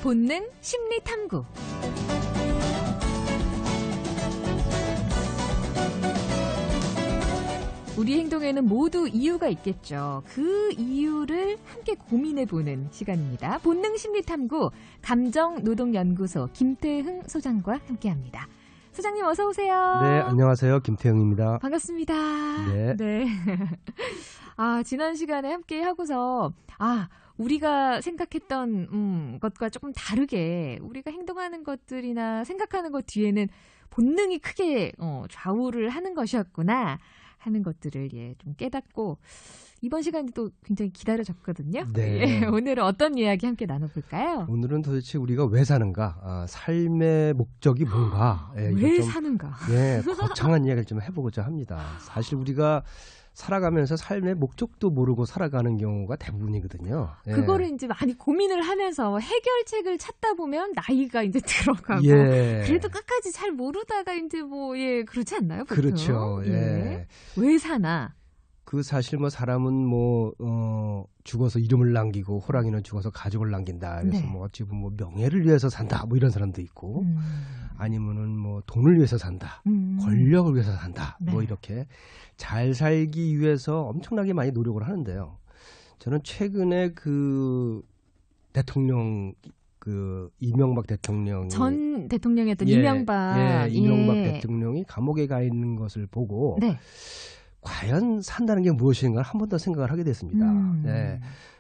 본능 심리 탐구. 우리 행동에는 모두 이유가 있겠죠. 그 이유를 함께 고민해보는 시간입니다. 본능 심리 탐구 감정노동연구소 김태흥 소장과 함께합니다. 소장님 어서 오세요. 네, 안녕하세요. 김태형입니다. 반갑습니다. 네. 지난 시간에 함께 하고서 우리가 생각했던 것과 조금 다르게 우리가 행동하는 것들이나 생각하는 것 뒤에는 본능이 크게 좌우를 하는 것이었구나 하는 것들을 좀 깨닫고 이번 시간이 또 굉장히 기다려졌거든요. 네. 오늘은 어떤 이야기 함께 나눠볼까요? 오늘은 도대체 우리가 왜 사는가, 삶의 목적이 뭔가, 왜 사는가? 거창한 이야기를 좀 해보고자 합니다. 사실 우리가 살아가면서 삶의 목적도 모르고 살아가는 경우가 대부분이거든요. 그거를 이제 많이 고민을 하면서 해결책을 찾다 보면 나이가 이제 들어가고 그래도 끝까지 잘 모르다가 이제 그렇지 않나요? 보통? 그렇죠. 왜 사나? 사실 사람은 죽어서 이름을 남기고 호랑이는 죽어서 가족을 남긴다. 그래서 어찌 보면 명예를 위해서 산다. 이런 사람도 있고 아니면은 돈을 위해서 산다. 권력을 위해서 산다. 이렇게 잘 살기 위해서 엄청나게 많이 노력을 하는데요. 저는 최근에 대통령 이명박 대통령이 전 대통령이었던 이명박 대통령이 감옥에 가 있는 것을 보고 과연 산다는 게 무엇인가 한 번 더 생각을 하게 됐습니다.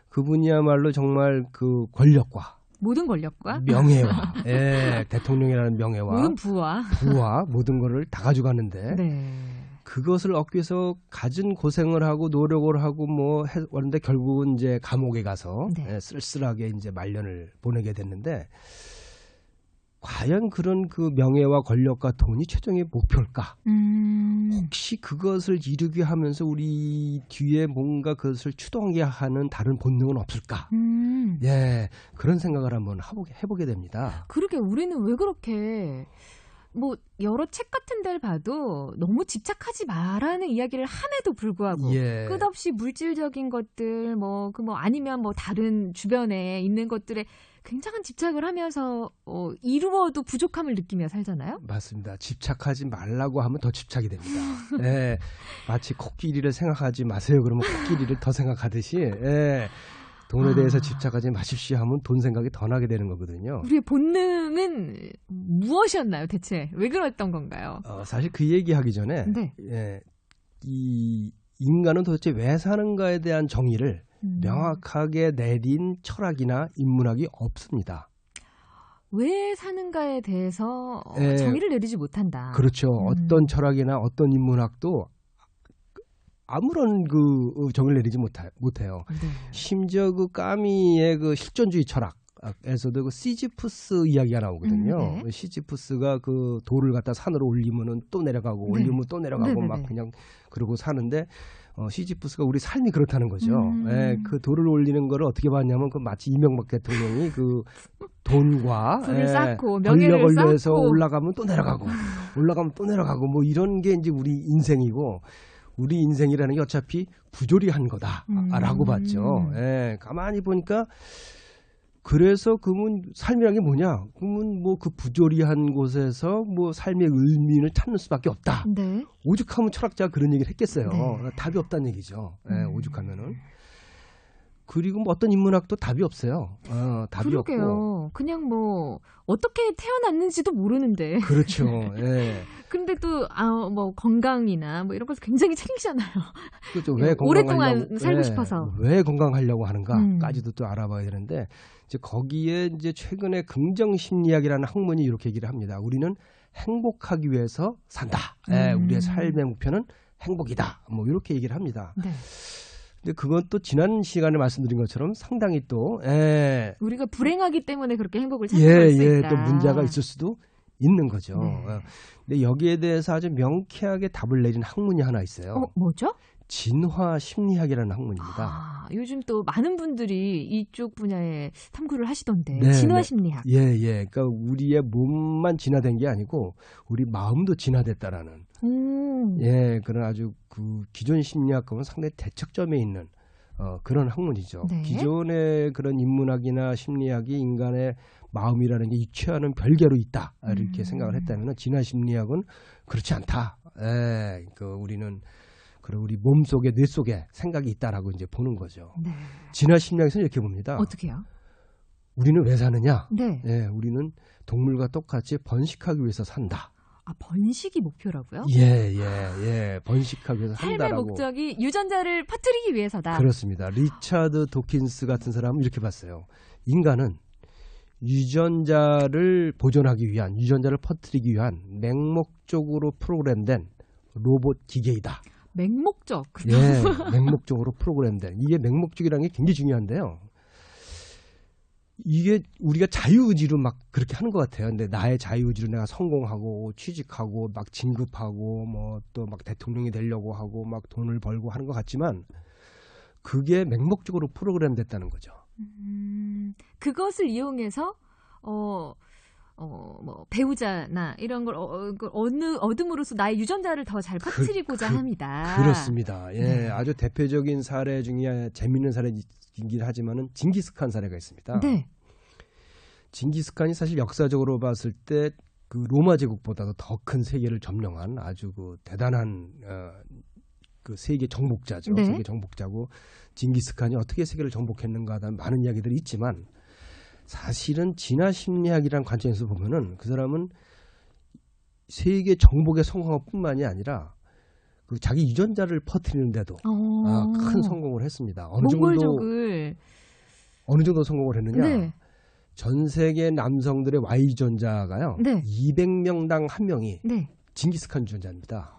그분이야말로 정말 권력과 모든 권력과 명예와 대통령이라는 명예와 모든 부와 모든 거를 다 가져가는데 그것을 얻기 위해서 갖은 고생을 하고 노력을 하고 했는데 결국은 이제 감옥에 가서 쓸쓸하게 이제 말년을 보내게 됐는데 과연 그런 명예와 권력과 돈이 최종의 목표일까? 혹시 그것을 이루게 하면서 우리 뒤에 뭔가 그것을 추동하게 하는 다른 본능은 없을까? 그런 생각을 한번 해보게 됩니다. 그러게 우리는 왜 그렇게 여러 책 같은 데를 봐도 너무 집착하지 마라는 이야기를 함에도 불구하고 끝없이 물질적인 것들 아니면 다른 주변에 있는 것들에 굉장한 집착을 하면서 이루어도 부족함을 느끼며 살잖아요. 맞습니다. 집착하지 말라고 하면 더 집착이 됩니다. 마치 코끼리를 생각하지 마세요. 그러면 코끼리를 더 생각하듯이 돈에 대해서 집착하지 마십시오 하면 돈 생각이 더 나게 되는 거거든요. 우리의 본능은 무엇이었나요 대체? 왜 그랬던 건가요? 사실 그 얘기하기 전에 이 인간은 도대체 왜 사는가에 대한 정의를 명확하게 내린 철학이나 인문학이 없습니다. 왜 사는가에 대해서 정의를 내리지 못한다. 그렇죠. 어떤 철학이나 어떤 인문학도 아무런 정의를 내리지 못해요. 심지어 까미의 실존주의 철학에서도 시지푸스 이야기가 나오거든요. 시지푸스가 돌을 갖다 산으로 올리면은 또 내려가고 올리면 또 내려가고 막 그냥 그러고 사는데 시지푸스가 우리 삶이 그렇다는 거죠. 그 돌을 올리는 거를 어떻게 봤냐면 마치 이명박 대통령이 돈과 불을 쌓고 명예를 권력을 위해서 쌓고 올라가면 또 내려가고 올라가면 또 내려가고 이런 게 이제 우리 인생이고 우리 인생이라는 게 어차피 부조리한 거다라고 봤죠. 가만히 보니까 그래서 그러면 삶이란 게 뭐냐? 그러면 그 부조리한 곳에서 삶의 의미를 찾는 수밖에 없다. 오죽하면 철학자가 그런 얘기를 했겠어요. 답이 없다는 얘기죠. 오죽하면은. 그리고 어떤 인문학도 답이 없어요. 답이 그러게요. 없고. 그냥 어떻게 태어났는지도 모르는데. 그렇죠. 근데 또 건강이나 이런 것을 굉장히 챙기잖아요. 그렇죠. 왜 오랫동안 살고 싶어서. 왜 건강하려고 하는가까지도 또 알아봐야 되는데 이제 거기에 이제 최근에 긍정 심리학이라는 학문이 이렇게 얘기를 합니다. 우리는 행복하기 위해서 산다. 우리의 삶의 목표는 행복이다. 이렇게 얘기를 합니다. 근데 그건 또 지난 시간에 말씀드린 것처럼 상당히 또 우리가 불행하기 때문에 그렇게 행복을 찾는 걸 수 있다. 또 문제가 있을 수도 있는 거죠. 근데 여기에 대해서 아주 명쾌하게 답을 내린 학문이 하나 있어요. 뭐죠? 진화 심리학이라는 학문입니다. 요즘 또 많은 분들이 이쪽 분야에 탐구를 하시던데. 네, 진화 심리학. 예. 그러니까 우리의 몸만 진화된 게 아니고 우리 마음도 진화됐다라는. 예, 그런 아주 그 기존 심리학과는 상당히 대척점에 있는 그런 학문이죠. 네. 기존의 그런 인문학이나 심리학이 인간의 마음이라는 게 육체와는 별개로 있다 이렇게 생각을 했다면 진화 심리학은 그렇지 않다. 예, 우리는 우리 몸 속에 뇌 속에 생각이 있다라고 이제 보는 거죠. 네. 진화 심리학에서는 이렇게 봅니다. 어떻게요? 우리는 왜 사느냐? 네. 예, 우리는 동물과 똑같이 번식하기 위해서 산다. 번식이 목표라고요? 예. 번식하기 위해서 삶의 산다라고. 삶의 목적이 유전자를 퍼뜨리기 위해서다. 그렇습니다. 리차드 도킨스 같은 사람은 이렇게 봤어요. 인간은 유전자를 보존하기 위한, 유전자를 퍼뜨리기 위한 맹목적으로 프로그램된 로봇 기계이다. 맹목적? 예, 맹목적으로 프로그램된. 이게 맹목적이라는 게 굉장히 중요한데요. 이게 우리가 자유의지로 막 그렇게 하는 것 같아요. 근데 나의 자유의지로 내가 성공하고 취직하고 막 진급하고 뭐 또 막 대통령이 되려고 하고 막 돈을 벌고 하는 것 같지만 그게 맹목적으로 프로그램 됐다는 거죠. 그것을 이용해서 뭐 배우자나 이런 걸 얻음으로써 나의 유전자를 더 잘 퍼뜨리고자 합니다. 그렇습니다. 예, 네. 아주 대표적인 사례 중에 재미있는 사례이긴 하지만은 징기스칸 사례가 있습니다. 네. 징기스칸이 사실 역사적으로 봤을 때 그 로마 제국보다도 더 큰 세계를 점령한 아주 그 대단한 그 세계 정복자죠. 네. 세계 정복자고 징기스칸이 어떻게 세계를 정복했는가 하는 많은 이야기들이 있지만 사실은 진화 심리학이라는 관점에서 보면은 그 사람은 세계 정복에 성공한 뿐만이 아니라 그 자기 유전자를 퍼뜨리는데도 큰 성공을 했습니다. 몽골족을 어느 정도 성공을 했느냐? 네. 전 세계 남성들의 Y 유전자가요. 네. 200명당 1명이 네. 징기스칸 유전자입니다.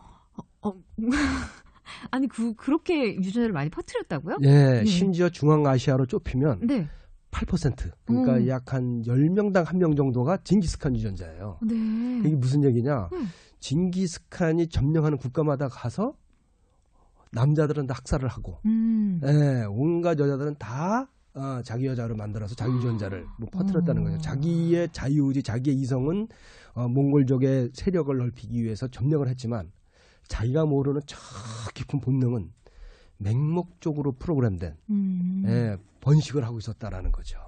아니 그렇게 유전자를 많이 퍼뜨렸다고요? 예, 심지어 중앙아시아로 좁히면 네. 8%. 그러니까 약 한 10명당 1명 정도가 징기스칸 유전자예요. 네. 이게 무슨 얘기냐? 징기스칸이 점령하는 국가마다 가서 남자들은 다 학살을 하고 예, 온갖 여자들은 다 자기 여자로 만들어서 자기 유전자를 퍼뜨렸다는 거죠. 자기의 자유의지, 자기의 이성은 몽골족의 세력을 넓히기 위해서 점령을 했지만 자기가 모르는 저 깊은 본능은 맹목적으로 프로그램된 번식을 하고 있었다라는 거죠.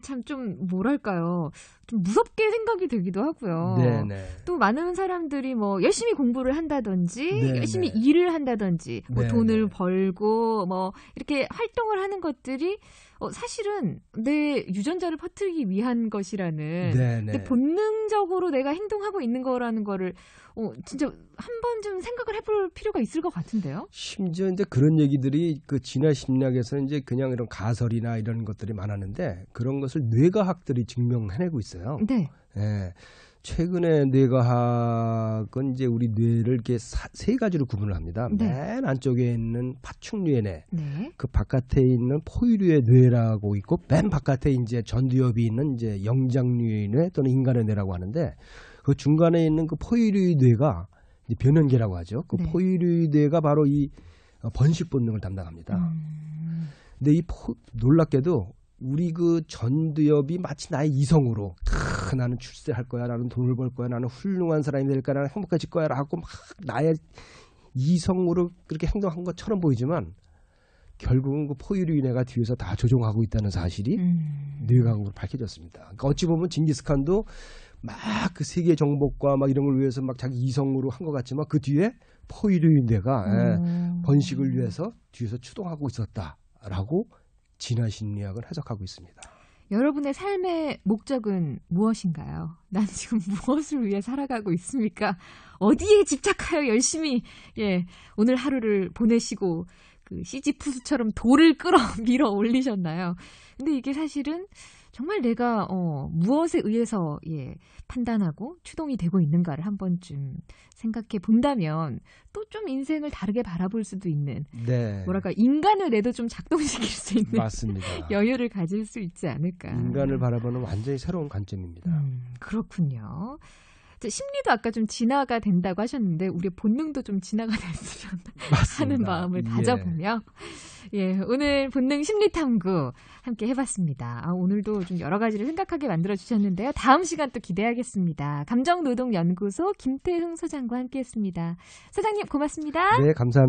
참 좀 뭐랄까요. 좀 무섭게 생각이 들기도 하고요. 네네. 또 많은 사람들이 뭐 열심히 공부를 한다든지 네네. 열심히 일을 한다든지 뭐 돈을 벌고 뭐 이렇게 활동을 하는 것들이 사실은 내 유전자를 퍼뜨리기 위한 것이라는 내 본능적으로 내가 행동하고 있는 거라는 거를 진짜 한 번쯤 생각을 해볼 필요가 있을 것 같은데요. 심지어 이제 그런 얘기들이 그 진화 심리학에서 이제 그냥 이런 가설이나 이런 것들이 많았는데 그런 것을 뇌과학들이 증명해내고 있어요. 네. 예. 최근에 뇌과학은 이제 우리 뇌를 이렇게 세 가지로 구분을 합니다. 네. 맨 안쪽에 있는 파충류의 뇌, 네. 그 바깥에 있는 포유류의 뇌라고 있고 맨 바깥에 이제 전두엽이 있는 이제 영장류의 뇌 또는 인간의 뇌라고 하는데 그 중간에 있는 그 포유류의 뇌가 이제 변연계라고 하죠. 그 포유류의 뇌가 바로 이 번식 본능을 담당합니다. 근데 놀랍게도 우리 그 전두엽이 마치 나의 이성으로 나는 출세할 거야, 나는 돈을 벌 거야, 나는 훌륭한 사람이 될 거야, 나는 행복해질 거야 라고 막 나의 이성으로 그렇게 행동한 것처럼 보이지만 결국은 그 포유류뇌가 뒤에서 다 조종하고 있다는 사실이 뇌과학으로 밝혀졌습니다. 그러니까 어찌 보면 징기스칸도 막 그 세계 정복과 막 이런 걸 위해서 막 자기 이성으로 한 것 같지만 그 뒤에 포유류뇌가 번식을 위해서 뒤에서 추동하고 있었다라고 진화 심리학을 해석하고 있습니다. 여러분의 삶의 목적은 무엇인가요? 난 지금 무엇을 위해 살아가고 있습니까? 어디에 집착하여 열심히 오늘 하루를 보내시고 그 시지프스처럼 돌을 밀어 올리셨나요? 근데 이게 사실은 정말 내가 무엇에 의해서 판단하고 추동이 되고 있는가를 한 번쯤 생각해 본다면 또 좀 인생을 다르게 바라볼 수도 있는 뭐랄까 인간을 내도 좀 작동시킬 수 있는 맞습니다. 여유를 가질 수 있지 않을까. 인간을 바라보는 완전히 새로운 관점입니다. 그렇군요. 심리도 아까 좀 진화가 된다고 하셨는데 우리의 본능도 좀 진화가 됐으면 하는 마음을 다져보며 예, 오늘 본능 심리탐구 함께 해봤습니다. 오늘도 좀 여러 가지를 생각하게 만들어주셨는데요. 다음 시간 또 기대하겠습니다. 감정노동연구소 김태흥 소장과 함께했습니다. 소장님 고맙습니다. 네, 감사합니다.